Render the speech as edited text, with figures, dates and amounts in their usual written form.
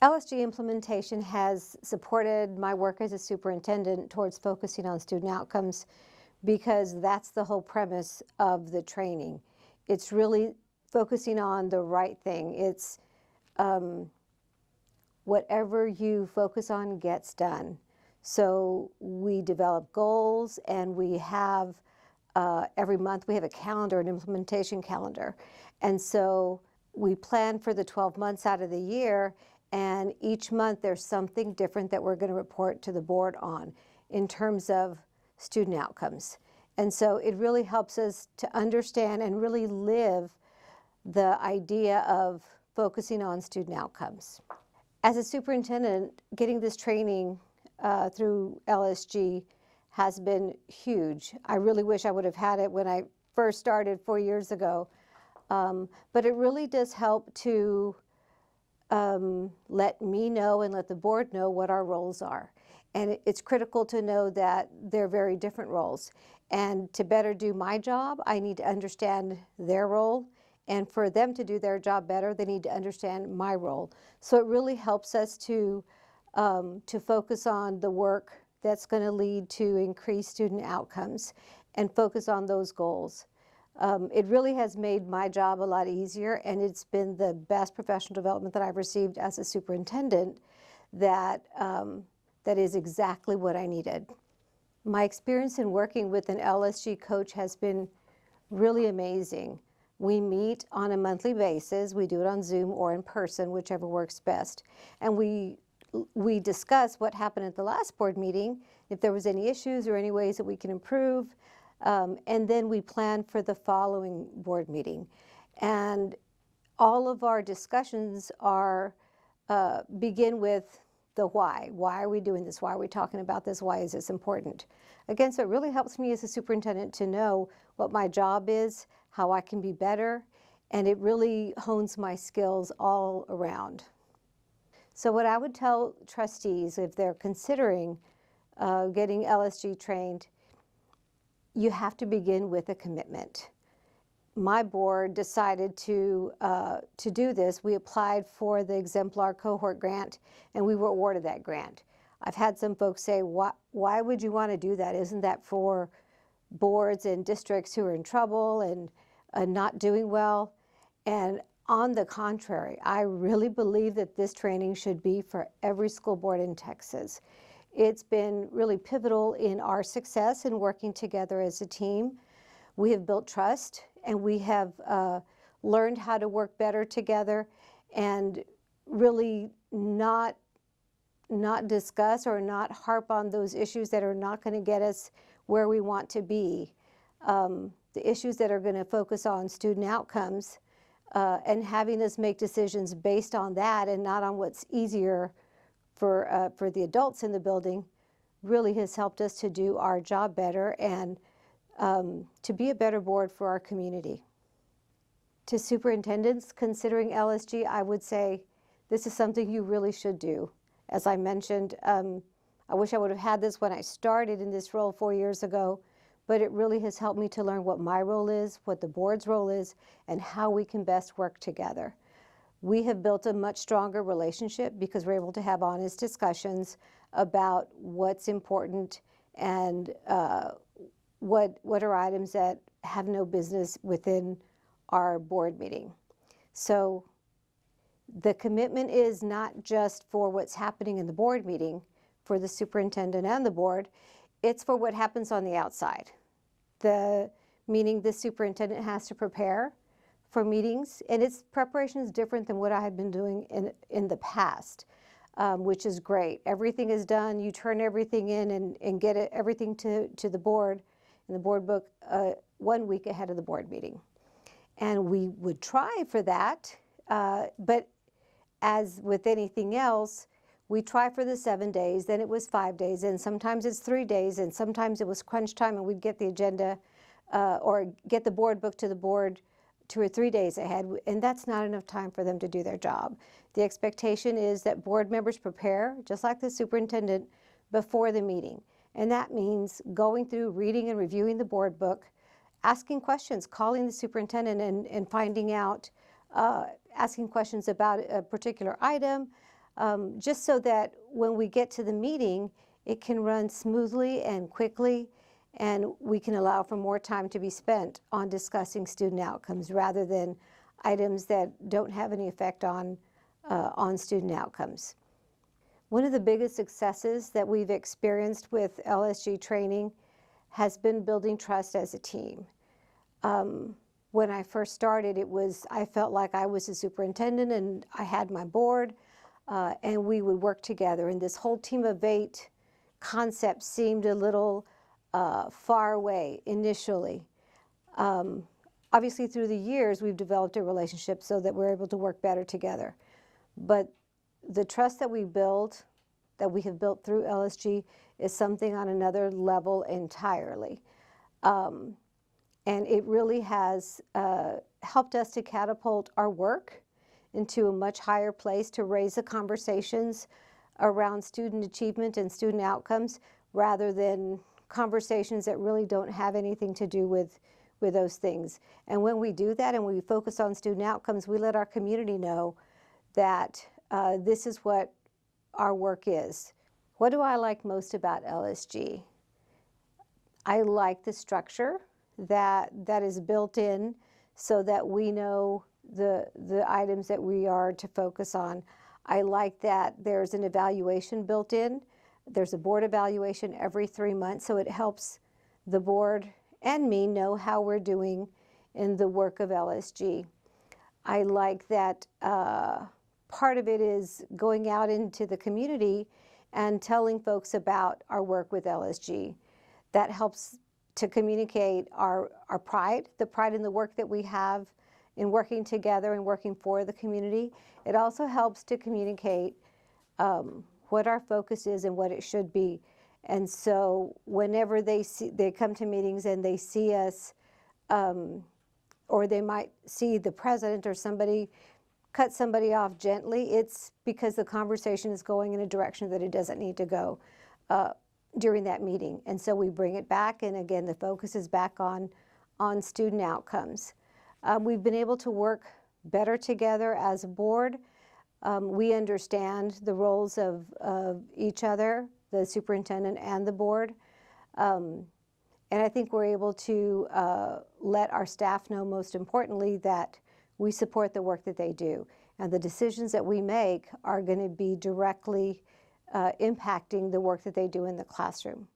LSG implementation has supported my work as a superintendent towards focusing on student outcomes because that's the whole premise of the training. It's really focusing on the right thing. It's whatever you focus on gets done. So we develop goals, and we have every month we have a calendar, an implementation calendar. And so we plan for the 12 months out of the year, and each month there's something different that we're going to report to the board on in terms of student outcomes. And so it really helps us to understand and really live the idea of focusing on student outcomes. As a superintendent, getting this training through LSG has been huge. I really wish I would have had it when I first started 4 years ago. But it really does help to let me know and let the board know what our roles are. And it's critical to know that they're very different roles. And to better do my job, I need to understand their role. And for them to do their job better, they need to understand my role. So it really helps us to focus on the work that's going to lead to increased student outcomes and focus on those goals. It really has made my job a lot easier, and it's been the best professional development that I've received as a superintendent that is exactly what I needed. My experience in working with an LSG coach has been really amazing. We meet on a monthly basis. We do it on Zoom or in person, whichever works best. And we discuss what happened at the last board meeting, if there was any issues or any ways that we can improve. And then we plan for the following board meeting. And all of our discussions are begin with the why. Why are we doing this? Why are we talking about this? Why is this important? Again, so it really helps me as a superintendent to know what my job is, how I can be better, and it really hones my skills all around. So what I would tell trustees if they're considering getting LSG trained, you have to begin with a commitment. My board decided to do this. We applied for the exemplar cohort grant, and we were awarded that grant. I've had some folks say, why would you want to do that? Isn't that for boards and districts who are in trouble and not doing well? And on the contrary, I really believe that this training should be for every school board in Texas. It's been really pivotal in our success in working together as a team. We have built trust, and we have learned how to work better together and really not discuss or not harp on those issues that are not going to get us where we want to be. The issues that are going to focus on student outcomes and having us make decisions based on that and not on what's easier for the adults in the building really has helped us to do our job better and to be a better board for our community. To superintendents considering LSG, I would say this is something you really should do. As I mentioned, I wish I would have had this when I started in this role 4 years ago, but it really has helped me to learn what my role is, what the board's role is, and how we can best work together. We have built a much stronger relationship because we're able to have honest discussions about what's important and what are items that have no business within our board meeting. So the commitment is not just for what's happening in the board meeting for the superintendent and the board, it's for what happens on the outside. Meaning the superintendent has to prepare for meetings, and its preparation is different than what I had been doing in the past, which is great. Everything is done, you turn everything in and get everything to the board in the board book 1 week ahead of the board meeting. And we would try for that, but as with anything else, we try for the 7 days, then it was 5 days, and sometimes it's 3 days, and sometimes it was crunch time and we'd get the agenda or get the board book to the board 2 or 3 days ahead, and that's not enough time for them to do their job. The expectation is that board members prepare, just like the superintendent, before the meeting. And that means going through, reading and reviewing the board book, asking questions, calling the superintendent and finding out, asking questions about a particular item, just so that when we get to the meeting, it can run smoothly and quickly, and we can allow for more time to be spent on discussing student outcomes rather than items that don't have any effect on student outcomes. One of the biggest successes that we've experienced with LSG training has been building trust as a team. When I first started, I felt like I was the superintendent and I had my board, and we would work together. And this whole team of 8 concept seemed a little far away initially. Obviously, through the years, we've developed a relationship so that we're able to work better together. But the trust that we have built through LSG, is something on another level entirely. And it really has helped us to catapult our work into a much higher place, to raise the conversations around student achievement and student outcomes rather than conversations that really don't have anything to do with those things. And when we do that and we focus on student outcomes, we let our community know that this is what our work is. What do I like most about LSG? I like the structure that is built in so that we know the items that we are to focus on. I like that there's an evaluation built in. There's a board evaluation every 3 months, so it helps the board and me know how we're doing in the work of LSG. I like that part of it is going out into the community and telling folks about our work with LSG. That helps to communicate our pride, the pride in the work that we have in working together and working for the community. It also helps to communicate what our focus is and what it should be. And so whenever they come to meetings and they see us, or they might see the president or somebody cut somebody off gently, it's because the conversation is going in a direction that it doesn't need to go during that meeting. And so we bring it back, and again, the focus is back on student outcomes. We've been able to work better together as a board. We understand the roles of each other, the superintendent and the board. And I think we're able to let our staff know, most importantly, that we support the work that they do. And the decisions that we make are going to be directly impacting the work that they do in the classroom.